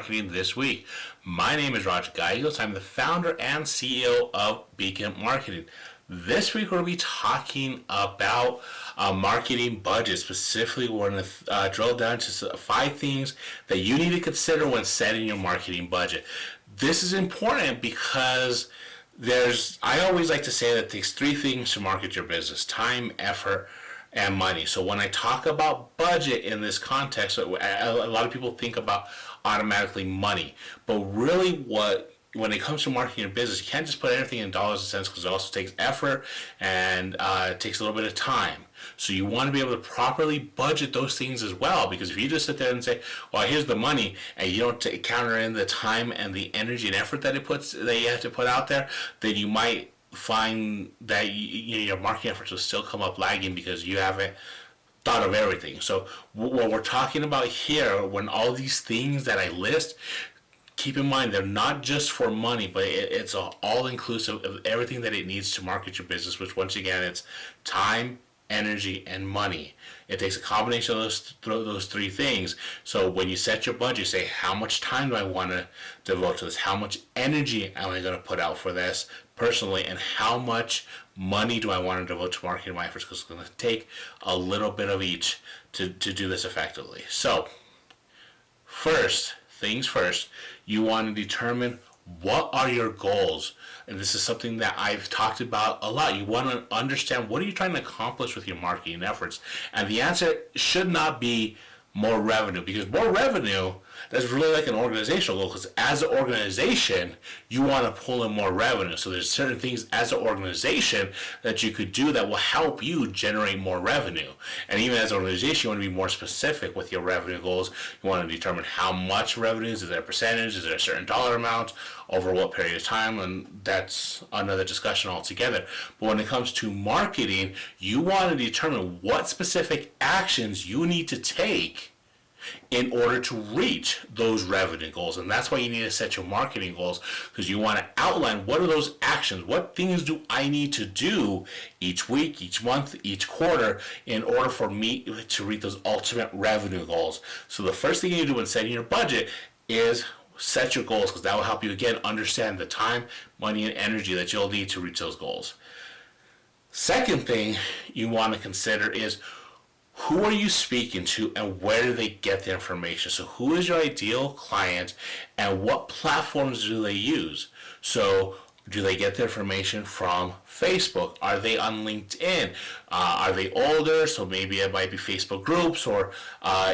Marketing This Week. My name is Roger Gallegos. I'm the founder and CEO of Beacon Marketing. This week we're going to be talking about marketing budget. Specifically, we're going to drill down to 5 things that you need to consider when setting your marketing budget. This is important because I always like to say that it takes 3 things to market your business: time, effort, and money. So when I talk about budget in this context, a lot of people think about automatically money, but really when it comes to marketing your business, you can't just put everything in dollars and cents, because it also takes effort and it takes a little bit of time. So you want to be able to properly budget those things as well, because if you just sit there and say, well, here's the money, and you don't counter in the time and the energy and effort that you have to put out there, then you might find that your marketing efforts will still come up lagging because you haven't thought of everything. So what we're talking about here, when all these things that I list, keep in mind they're not just for money, but it's all inclusive of everything that it needs to market your business, which once again, it's time, energy, and money. It takes a combination of those 3 things. So when you set your budget, you say, how much time do I want to devote to this? How much energy am I going to put out for this personally? And how much money do I want to devote to marketing my efforts? Because it's going to take a little bit of each to do this effectively. So first things first, you want to determine what are your goals. And this is something that I've talked about a lot. You want to understand, what are you trying to accomplish with your marketing efforts? And the answer should not be more revenue, because more revenue, that's really like an organizational goal, because as an organization, you want to pull in more revenue. So there's certain things as an organization that you could do that will help you generate more revenue. And even as an organization, you want to be more specific with your revenue goals. You want to determine how much revenue, is there a percentage, is there a certain dollar amount, over what period of time, and that's another discussion altogether. But when it comes to marketing, you want to determine what specific actions you need to take in order to reach those revenue goals. And that's why you need to set your marketing goals, because you want to outline, what are those actions, what things do I need to do each week, each month, each quarter, in order for me to reach those ultimate revenue goals. So the first thing you do when setting your budget is set your goals, because that will help you, again, understand the time, money, and energy that you'll need to reach those goals. Second thing you want to consider is, who are you speaking to and where do they get the information? So who is your ideal client and what platforms do they use? So do they get the information from Facebook? Are they on LinkedIn? Are they older? So maybe it might be Facebook groups, or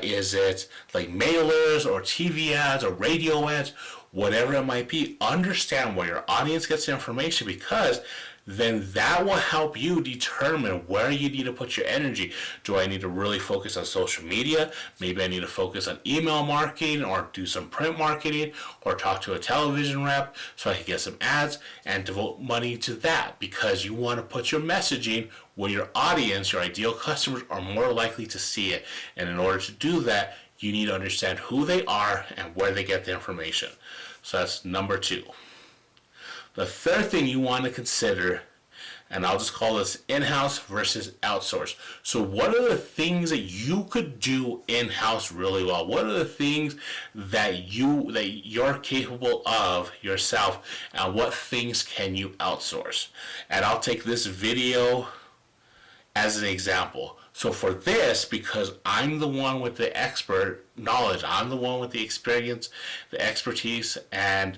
is it like mailers or TV ads or radio ads? Whatever it might be, understand where your audience gets the information, because then that will help you determine where you need to put your energy. Do I need to really focus on social media? Maybe I need to focus on email marketing, or do some print marketing, or talk to a television rep so I can get some ads and devote money to that, because you want to put your messaging where your audience, your ideal customers, are more likely to see it. And in order to do that, you need to understand who they are and where they get the information. So that's number 2. The third thing you want to consider, and I'll just call this in-house versus outsource. So what are the things that you could do in-house really well? What are the things that you're capable of yourself, and what things can you outsource? And I'll take this video as an example. So for this, because I'm the one with the expert knowledge, I'm the one with the experience, the expertise, and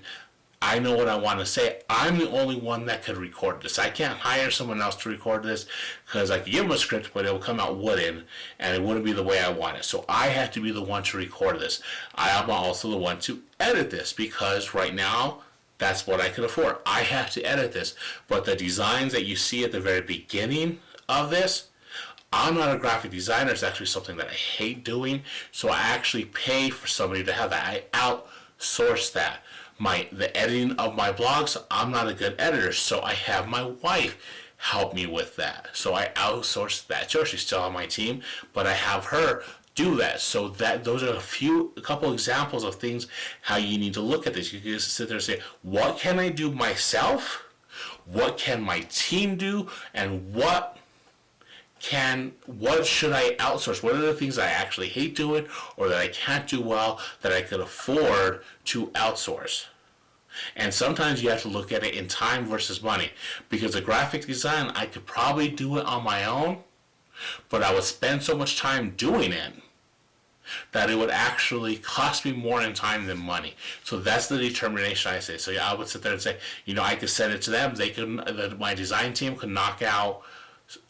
I know what I want to say, I'm the only one that could record this. I can't hire someone else to record this, because I could give them a script, but it will come out wooden, and it wouldn't be the way I want it. So I have to be the one to record this. I am also the one to edit this, because right now, that's what I can afford. I have to edit this. But the designs that you see at the very beginning of this, I'm not a graphic designer. It's actually something that I hate doing. So I actually pay for somebody to have that. I outsource that. The editing of my blogs, I'm not a good editor, so I have my wife help me with that. So I outsource that to her. She's still on my team, but I have her do that. So those are a couple examples of things how you need to look at this. You can just sit there and say, what can I do myself? What can my team do? And what what should I outsource? What are the things I actually hate doing or that I can't do well that I could afford to outsource? And sometimes you have to look at it in time versus money, because a graphic design, I could probably do it on my own, but I would spend so much time doing it that it would actually cost me more in time than money. So that's the determination I say. So yeah, I would sit there and say, I could send it to them. They could, my design team could knock out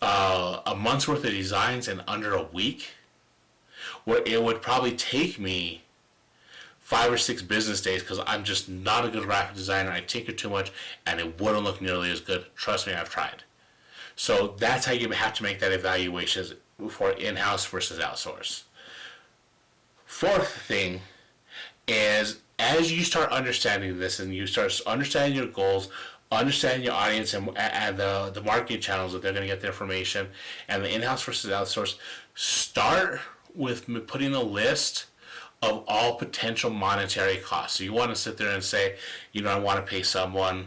a month's worth of designs in under a week, where it would probably take me 5 or 6 business days, because I'm just not a good graphic designer. I tinker too much, and it wouldn't look nearly as good. Trust me, I've tried. So that's how you have to make that evaluation for in-house versus outsource. Fourth thing is, as you start understanding this and you start understanding your goals, understanding your audience and the marketing channels that they're going to get the information, and the in-house versus outsource, start with putting a list of all potential monetary costs. So you want to sit there and say, I want to pay someone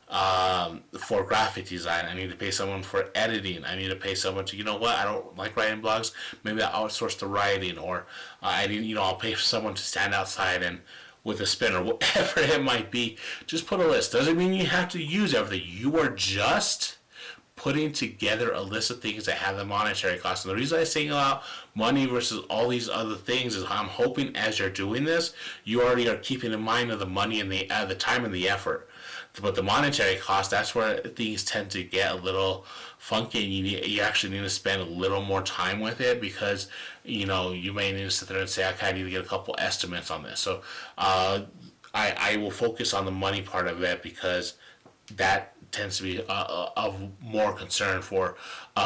for graphic design. I need to pay someone for editing. I need to pay someone to, I don't like writing blogs. Maybe I'll outsource the writing, or I'll pay for someone to stand outside and with a spinner, whatever it might be. Just put a list. Doesn't mean you have to use everything. You are just putting together a list of things that have the monetary cost. And the reason I single out money versus all these other things is I'm hoping as you're doing this, you already are keeping in mind of the money and the time and the effort. But the monetary cost, that's where things tend to get a little funky, and you actually need to spend a little more time with it, because you may need to sit there and say, okay, I need to get a couple estimates on this. So I will focus on the money part of it, because that tends to be of more concern for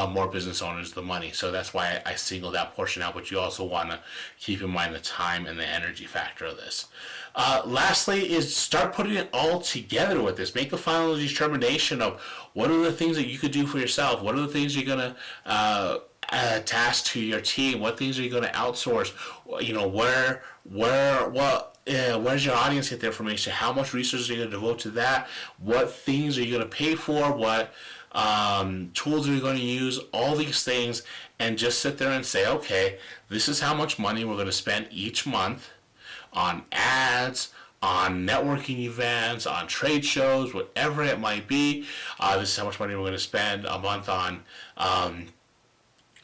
more business owners, the money. So that's why I single that portion out, but you also want to keep in mind the time and the energy factor of this. Lastly is start putting it all together with this. Make a final determination of what are the things that you could do for yourself. What are the things you're going to task to your team? What things are you going to outsource? Where's your audience get the information? How much resources are you going to devote to that? What things are you going to pay for? What tools are you going to use? All these things, and just sit there and say, okay, this is how much money we're going to spend each month on ads, on networking events, on trade shows, whatever it might be. This is how much money we're going to spend a month on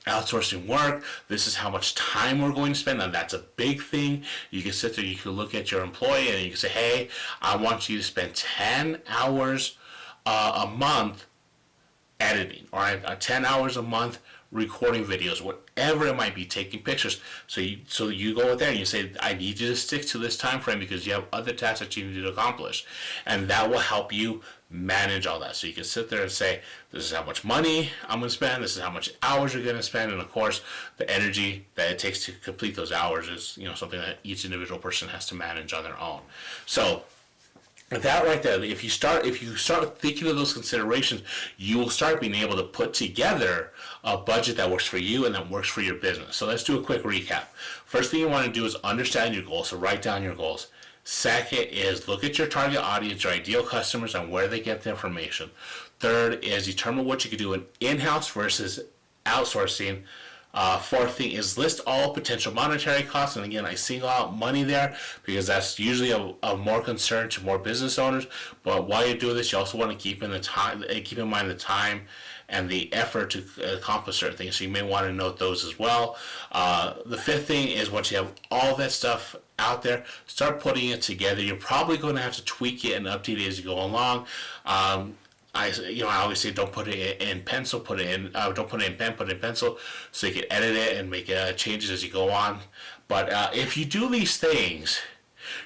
outsourcing work. This is how much time we're going to spend, and that's a big thing. You can sit there, you can look at your employee, and you can say, hey, I want you to spend 10 hours a month editing, or 10 hours a month recording videos, whatever it might be, taking pictures. So you go there and you say, I need you to stick to this time frame because you have other tasks that you need to accomplish, and that will help you manage all that. So you can sit there and say, this is how much money I'm going to spend, this is how much hours you're going to spend, and of course the energy that it takes to complete those hours is something that each individual person has to manage on their own. So that right there, if you start thinking of those considerations, you will start being able to put together a budget that works for you and that works for your business. So let's do a quick recap. First thing you want to do is understand your goals, so write down your goals. Second is look at your target audience, your ideal customers, and where they get the information. Third is determine what you can do in-house versus outsourcing. Fourth thing is list all potential monetary costs, and again, I single out money there because that's usually a more concern to more business owners. But while you're doing this, you also want to keep in mind the time and the effort to accomplish certain things. So you may want to note those as well. The fifth thing is, once you have all that stuff out there, start putting it together. You're probably going to have to tweak it and update it as you go along. I always say don't put it in pencil, don't put it in pen, put it in pencil, so you can edit it and make changes as you go on. But if you do these things,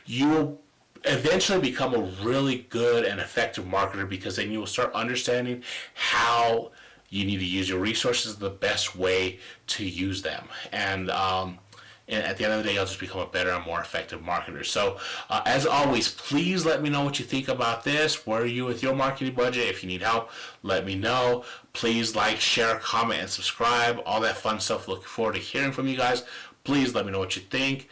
you will eventually become a really good and effective marketer, because then you will start understanding how you need to use your resources, the best way to use them. And at the end of the day, you'll just become a better and more effective marketer. So, as always, please let me know what you think about this. Where are you with your marketing budget? If you need help, let me know. Please like, share, comment, and subscribe. All that fun stuff. Looking forward to hearing from you guys. Please let me know what you think.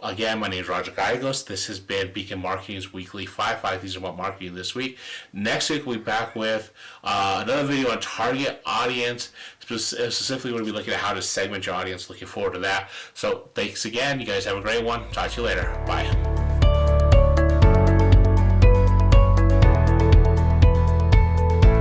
Again, my name is Roger Gallegos. This has been Beacon Marketing's weekly 5 things about marketing this week. Next week, we'll be back with another video on target audience. Specifically, we're going to be looking at how to segment your audience. Looking forward to that. So thanks again. You guys have a great one. Talk to you later. Bye.